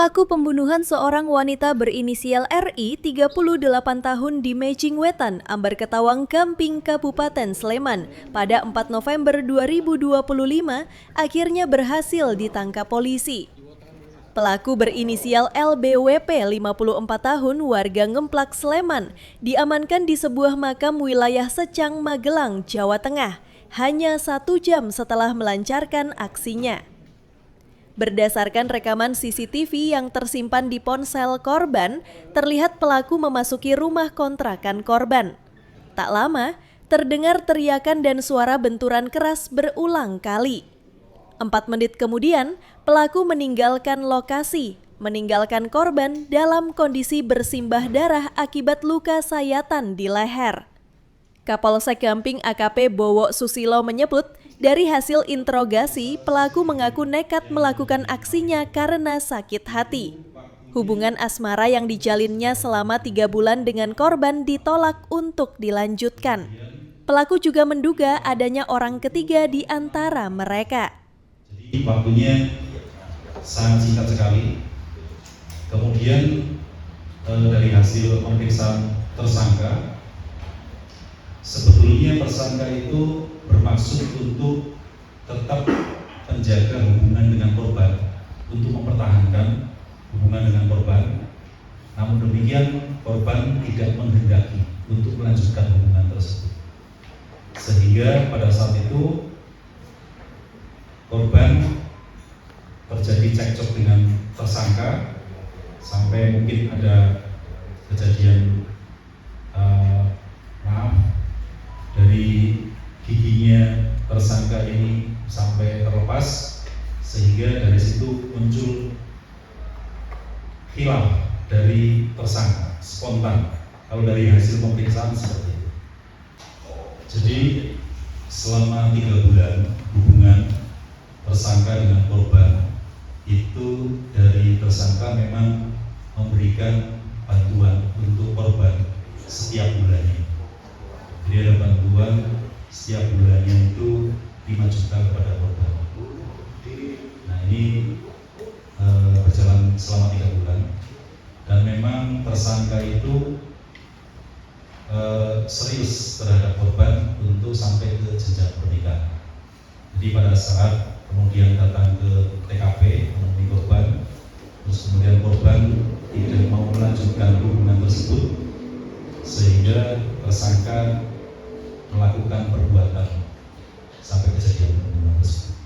Pelaku pembunuhan seorang wanita berinisial RI 38 tahun di Mejing Wetan, Ambar Ketawang, Gamping, Kabupaten Sleman pada 4 November 2025 akhirnya berhasil ditangkap polisi. Pelaku berinisial LBWP 54 tahun warga Ngemplak, Sleman diamankan di sebuah makam wilayah Secang, Magelang, Jawa Tengah hanya 1 jam setelah melancarkan aksinya. Berdasarkan rekaman CCTV yang tersimpan di ponsel korban, terlihat pelaku memasuki rumah kontrakan korban. Tak lama, terdengar teriakan dan suara benturan keras berulang kali. 4 menit kemudian, pelaku meninggalkan lokasi, meninggalkan korban dalam kondisi bersimbah darah akibat luka sayatan di leher. Kapolsek Gamping AKP Bowo Susilo menyebut, dari hasil interogasi, pelaku mengaku nekat melakukan aksinya karena sakit hati. Hubungan asmara yang dijalinnya selama 3 bulan dengan korban ditolak untuk dilanjutkan. Pelaku juga menduga adanya orang ketiga di antara mereka. Jadi waktunya sangat singkat sekali. Kemudian dari hasil pemeriksaan tersangka, sebetulnya tersangka itu bermaksud untuk tetap menjaga hubungan dengan korban, untuk mempertahankan hubungan dengan korban. Namun demikian, korban tidak menghendaki untuk melanjutkan hubungan tersebut. Sehingga pada saat itu korban terjadi cekcok dengan tersangka sampai mungkin ada kejadian dari giginya tersangka ini sampai terlepas, sehingga dari situ muncul khilaf dari tersangka spontan. Kalau dari hasil pemeriksaan seperti itu. Jadi selama 3 bulan hubungan tersangka dengan korban itu, dari tersangka memang memberikan bantuan untuk korban setiap bulannya. Jadi ada bantuan setiap bulannya itu 5 juta kepada korban. Nah ini berjalan selama 3 bulan, dan memang tersangka itu serius terhadap korban untuk sampai ke jenjang pernikahan. Jadi pada saat kemudian datang ke TKP menemui korban, terus kemudian korban tidak mau melanjutkan hubungan tersebut, sehingga tersangka melakukan perbuatan sampai kejadian pembunuhan tersebut.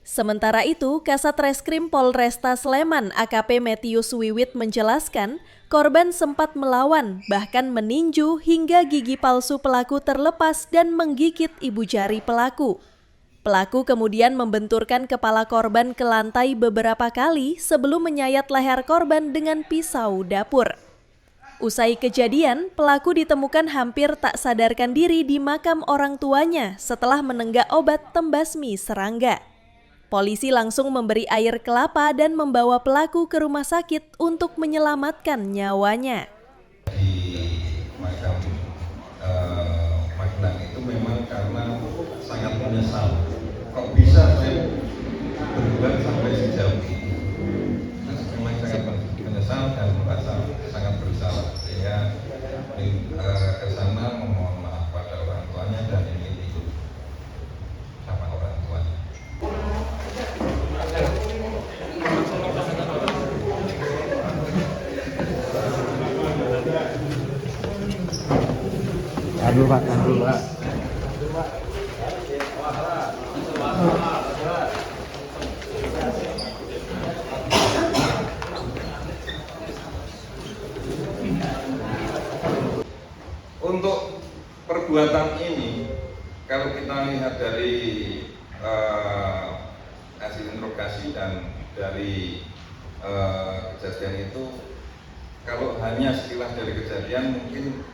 Sementara itu, Kasat Reskrim Polresta Sleman AKP Metius Wiwit menjelaskan, korban sempat melawan, bahkan meninju hingga gigi palsu pelaku terlepas dan menggigit ibu jari pelaku. Pelaku kemudian membenturkan kepala korban ke lantai beberapa kali sebelum menyayat leher korban dengan pisau dapur. Usai kejadian, pelaku ditemukan hampir tak sadarkan diri di makam orang tuanya setelah menenggak obat tembasmi serangga. Polisi langsung memberi air kelapa dan membawa pelaku ke rumah sakit untuk menyelamatkan nyawanya. Di makam Magelang itu memang karena sangat menyesal. Kok bisa saya berbuat sampai sejauh ini? Memang sangat menyesal dan merasa sangat bersalah, sehingga ke sana memohon maaf pada orang tuanya dan ingin ikut sama orang tuanya. Aduh Pak. Untuk perbuatan ini, kalau kita lihat dari hasil interogasi dan dari kejadian itu, kalau hanya sekilas dari kejadian mungkin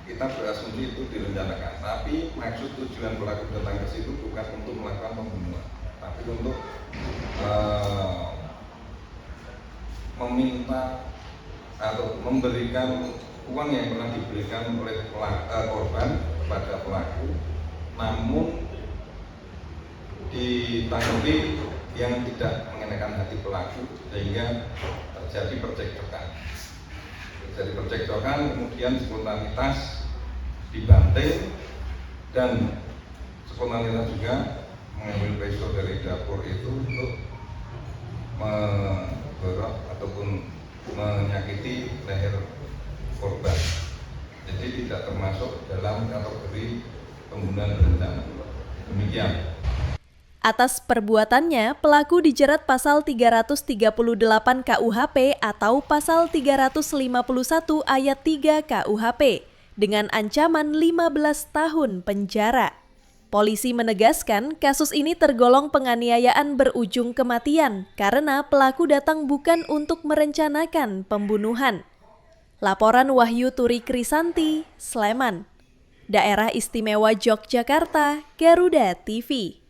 kita berasumsi itu direncanakan, tapi maksud tujuan pelaku datang ke situ bukan untuk melakukan pembunuhan, tapi untuk meminta atau memberikan uang yang pernah diberikan oleh korban kepada pelaku, namun ditanggapi yang tidak mengenakan hati pelaku sehingga terjadi percekcokan, kemudian spontanitas dibanting dan spontanitas juga mengambil pisau dari dapur itu untuk menggorok ataupun menyakiti leher korban. Jadi tidak termasuk dalam kategori pembunuhan berencana. Demikian. Atas perbuatannya, pelaku dijerat pasal 338 KUHP atau pasal 351 ayat 3 KUHP dengan ancaman 15 tahun penjara. Polisi menegaskan kasus ini tergolong penganiayaan berujung kematian karena pelaku datang bukan untuk merencanakan pembunuhan. Laporan Wahyu Turi Krisanti, Sleman. Daerah Istimewa Yogyakarta, Garuda TV.